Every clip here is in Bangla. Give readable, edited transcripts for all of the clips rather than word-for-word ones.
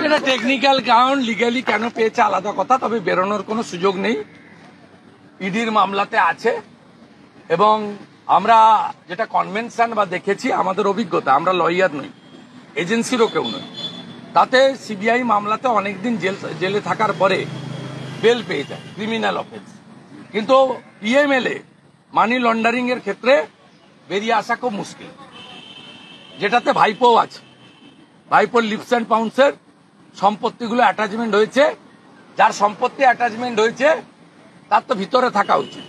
এটা টেকনিক্যাল কারণ, লিগালি কেন পেয়েছে আলাদা কথা, তবে বেরোনোর কোনো সুযোগ নেই। ইডির মামলাতে আছে এবং আমরা যেটা কনভেনশন বা দেখেছি, আমাদের অভিজ্ঞতা, আমরা লয়ার নই, এজেন্সিরও কেউ নই, তাতে সিবিআই মামলাতে অনেকদিন জেলে থাকার পরে বেল পেয়ে যায়, ক্রিমিনাল অফেন্স। কিন্তু পিএমএলএ মানি লন্ডারিং এর ক্ষেত্রে বেরিয়ে আসা খুব মুশকিল, যেটাতে ভাইপো আছে। ভাইপোর লিপস অ্যান্ড পাউন্সের সম্পত্তিগুলো অ্যাটাচমেন্ট হয়েছে, যার সম্পত্তি অ্যাটাচমেন্ট হয়েছে তার তো ভিতরে থাকা উচিত।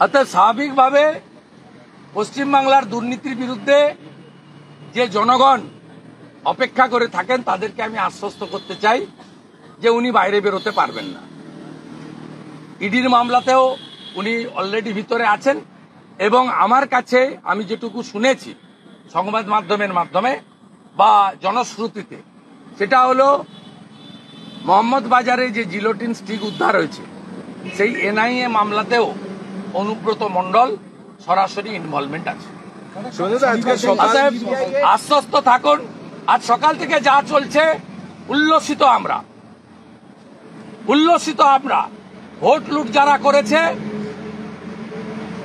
অর্থাৎ স্বাভাবিকভাবে পশ্চিমবাংলার দুর্নীতির বিরুদ্ধে যে জনগণ অপেক্ষা করে থাকেন তাদেরকে আমি আশ্বস্ত করতে চাই যে উনি বাইরে বেরোতে পারবেন না। ইডির মামলাতেও উনি অলরেডি ভিতরে আছেন এবং আমার কাছে আমি যেটুকু শুনেছি সংবাদ মাধ্যমের মাধ্যমে বা জনশ্রুতিতে, সেটা হলো মোহাম্মদ বাজারে যে জিলোটিন স্টিক উদ্ধার হয়েছে সেই এনআইএ মামলাতেও অনুব্রত মণ্ডল সরাসরি ইনভলভমেন্ট আছে। আশ্বস্ত থাকুন, আজ সকাল থেকে যা চলছে উল্লসিত আমরা। ভোট লুট যারা করেছে,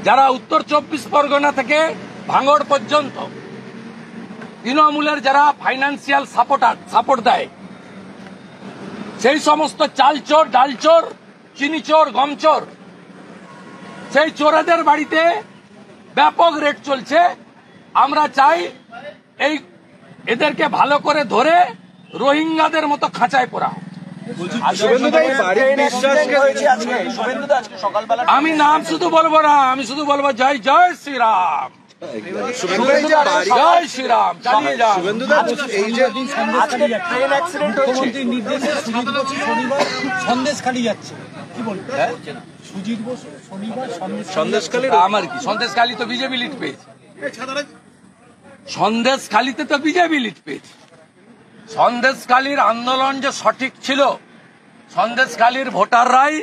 যারা উত্তর 24 পরগনা থেকে ভাঙড় পর্যন্ত তৃণমূলের যারা ফাইন্যান্সিয়াল সাপোর্ট দেয়, সেই সমস্ত চালচোর, ডালচোর, চিনিচোর, গমচোর, সেই চোরেদের বাড়িতে ব্যাপক রেড চলছে। আমরা চাই এদেরকে ভালো করে ধরে রোহিঙ্গাদের মতো খাঁচায় পড়া। আমি নাম শুধু বলবো না, আমি শুধু বলবো জয় জয় শ্রীরাম, জয় শ্রীরাম। চালিয়ে যান। সন্দেশখালী যাচ্ছে, কি বলবেন? আমার কি সন্দেশখালী তো বিজেপি লিড পেয়েছে, সন্দেশখালীতে তো বিজেপি লিড পেয়েছে। সন্দেশখালীর আন্দোলন যে সঠিক ছিল, সন্দেশখালীর ভোটাররাই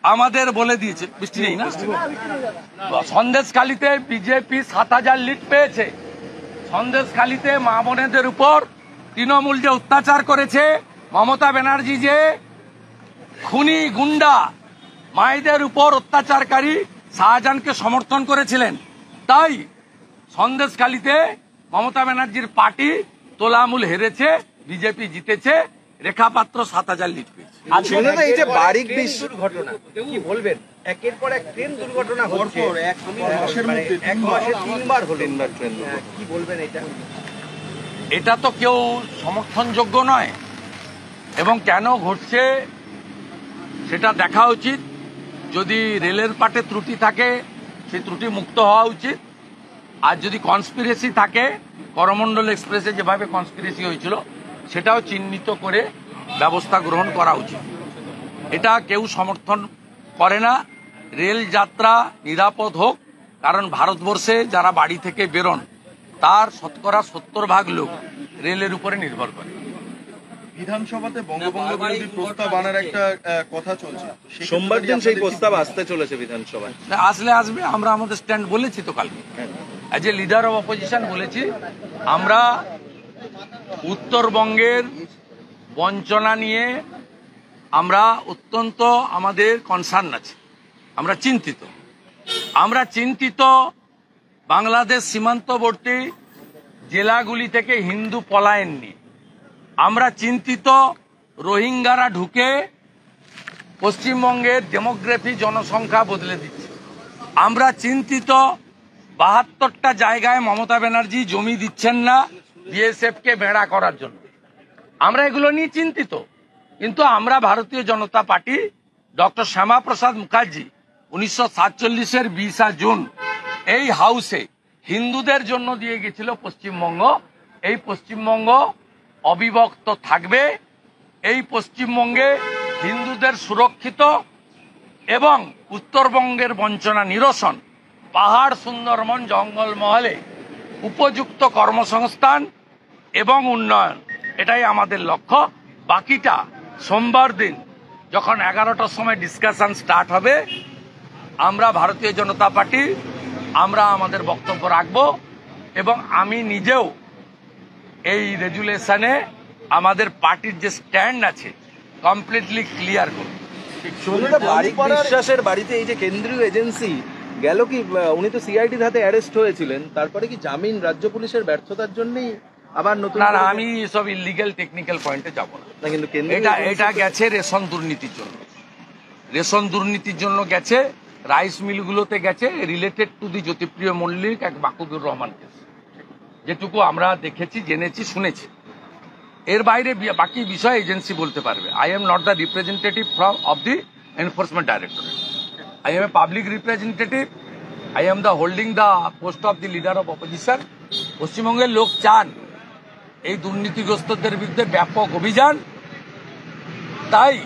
আমাদের বলে দিয়েছে। বৃষ্টি নেই না, সন্দেশখালীতে বিজেপি 7000 লিড পেয়েছে। সন্দেশখালীতে মা বোনেদের উপর তৃণমূল যে অত্যাচার করেছে, মমতা ব্যানার্জি যে খুনি গুন্ডা মায়েদের উপর অত্যাচারকারী শাহজাহানকে সমর্থন করেছিলেন, তাই সন্দেশখালীতে মমতা ব্যানার্জির পার্টি তোলামূল হেরেছে, বিজেপি জিতেছে, রেখা পাত্র 7000 লিড পেয়েছে। এই যে বারিক দুর্ঘটনা কি বলবেন? একের পর এক ট্রেন দুর্ঘটনা হচ্ছে, এক মাসে 3বার হলো, কি বলবেন এটা? এটা তো কেউ সমর্থনযোগ্য নয় এবং কেন ঘটছে সেটা দেখা উচিত। যদি রেলের পাটে ত্রুটি থাকে সেই ত্রুটি মুক্ত হওয়া উচিত, আর যদি কনস্পিরেসি থাকে, করমণ্ডল এক্সপ্রেসে যেভাবে কনস্পিরেসি হয়েছিল সেটাও চিহ্নিত করে ব্যবস্থা গ্রহণ করা উচিত। এটা কেউ সমর্থন করে না। রেল যাত্রা নিরাপদ হোক, কারণ ভারতবর্ষে যারা বাড়ি থেকে বেরোন তার 70% লোক রেলের উপরে নির্ভর করে। বিধানসভাতে বঙ্গভঙ্গ বিরোধী প্রস্তাব আনার একটা কথা চলছে, সোমবার দিন সেই প্রস্তাব আসতে চলেছে বিধানসভায়। আসবে, আমরা আমাদের স্ট্যান্ড বলেছি তো কালকে, as a leader of opposition বলেছি। আমরা উত্তরবঙ্গের বঞ্চনা নিয়ে আমরা অত্যন্ত আমাদের কনসার্ন আছে, আমরা চিন্তিত বাংলাদেশ সীমান্তবর্তী জেলাগুলি থেকে হিন্দু পলায়ন নিয়ে। আমরা চিন্তিত রোহিঙ্গারা ঢুকে পশ্চিমবঙ্গের ডেমোগ্রাফি, জনসংখ্যা বদলে দিচ্ছে। আমরা চিন্তিত 72টা জায়গায় মমতা ব্যানার্জি জমি দিচ্ছেন না বিএসএফকে বেড়া করার জন্য। আমরা এগুলো নিয়ে চিন্তিত, কিন্তু আমরা ভারতীয় জনতা পার্টি ডক্টর শ্যামাপ্রসাদ মুখার্জি 1947-এর 20 জুন এই হাউসে হিন্দুদের জন্য দিয়ে গেছিল পশ্চিমবঙ্গ। এই পশ্চিমবঙ্গ অবিভক্ত থাকবে, এই পশ্চিমবঙ্গে হিন্দুদের সুরক্ষিত এবং উত্তরবঙ্গের বঞ্চনা নিরসন, পাহাড়, সুন্দরবন, জঙ্গলমহলে উপযুক্ত কর্মসংস্থান এবং উন্নয়ন, এটাই আমাদের লক্ষ্য। বাকিটা সোমবার দিন যখন 11টার সময় ডিসকাশন স্টার্ট হবে, আমরা ভারতীয় জনতা পার্টি আমরা আমাদের বক্তব্য রাখব এবং আমি নিজেও এই রেজুলেশনে আমাদের পার্টির যে স্ট্যান্ড আছে কমপ্লিটলি ক্লিয়ার করুন। বারিক বিশ্বাসের বাড়িতে এই যে কেন্দ্রীয় এজেন্সি গেল, কি উনি তো সিআইডির হাতে অ্যারেস্ট হয়েছিলেন, তারপরে কি জামিন রাজ্য পুলিশের ব্যর্থতার জন্যই আবার নতুন? না না, আমি সব ইলিগ্যাল টেকনিক্যাল পয়েন্টে যাব না। কিন্তু এটা গেছে রেশন দুর্নীতির জন্য, রেশন দুর্নীতির জন্য গেছে, রাইস মিলগুলোতে গেছে related to the Jyotipriya Mallick এক মাহবুবুর রহমান কেস, যেটুকু আমরা দেখেছি, জেনেছি, শুনেছি। এর বাইরে বাকি বিষয় এজেন্সি বলতে পারবে। I am not the representative from of the enforcement directorate. I am a public representative. I am the holding the post of the leader of opposition. পশ্চিমবঙ্গের লোক চান এই দুর্নীতিগ্রস্তদের বিরুদ্ধে ব্যাপক অভিযান। তাই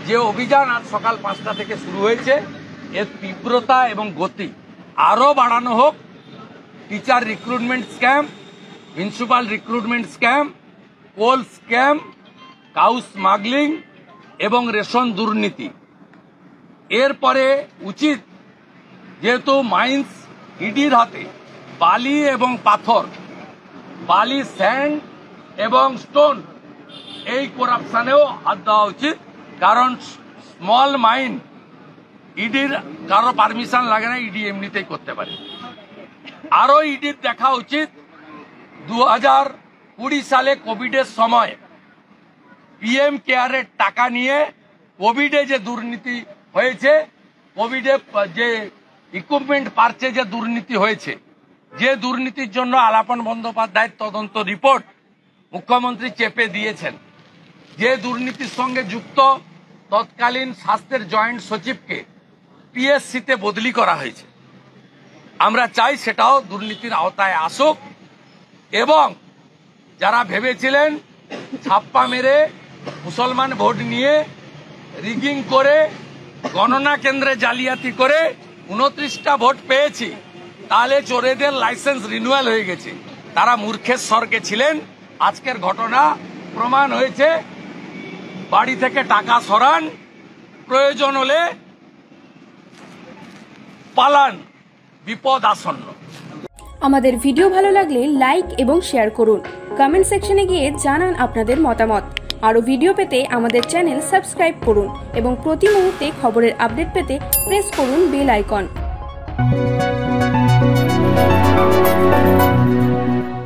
যে অভিযান আজ সকাল 5টা থেকে শুরু হয়েছে, এর তীব্রতা এবং গতি আরও বাড়ানো হোক। Teacher recruitment scam, principal recruitment scam, coal scam, cow smuggling এবং রেশন দুর্নীতি। এরপরে উচিত, যেহেতু মাইন্স ইডির হাতে বালি এবং পাথর, বালি, স্যান্ড এবং স্টোন, এই করাপশনেও হাত দেওয়া উচিত। কারণ স্মল মাইন ইডির কারো পারমিশন লাগে না, ইডি এমনিতেই করতে পারে। আরও ইডির দেখা উচিত 2020 সালে কোভিডের সময় পিএম কেয়ারের টাকা নিয়ে কোভিডে যে দুর্নীতি হয়েছে, কোভিডে যে ইকুইপমেন্ট পারচেজে দুর্নীতি হয়েছে, যে দুর্নীতির জন্য আলাপন বন্দ্যোপাধ্যায়ের তদন্ত রিপোর্ট মুখ্যমন্ত্রী চেপে দিয়েছেন, যে দুর্নীতির সঙ্গে যুক্ত তৎকালীন স্বাস্থ্যের জয়েন্ট সচিবকে পিএসসিতে বদলি করা হয়েছে। আমরা চাই সেটাও দুর্নীতির আওতায় আসুক। এবং যারা ভেবেছিলেন ছাপ্পা মেরে মুসলমান ভোট নিয়ে রিগিং করে গণনা কেন্দ্রে জালিয়াতি করে 29টা ভোট পেয়েছি, তাহলে চোরেদের লাইসেন্স রিনিউয়াল হয়ে গেছে, তারা মূর্খের স্বর্গে ছিলেন। আজকের ঘটনা প্রমাণ হয়েছে। বাড়ি থেকে টাকা সরান, প্রয়োজন হলে পালান, বিপদ আসন্ন। আমাদের ভিডিও ভালো লাগলে লাইক এবং শেয়ার করুন। কমেন্ট সেকশনে গিয়ে জানান আপনাদের মতামত। আরও ভিডিও পেতে আমাদের চ্যানেল সাবস্ক্রাইব করুন এবং প্রতি মুহূর্তে খবরের আপডেট পেতে প্রেস করুন বেল আইকন।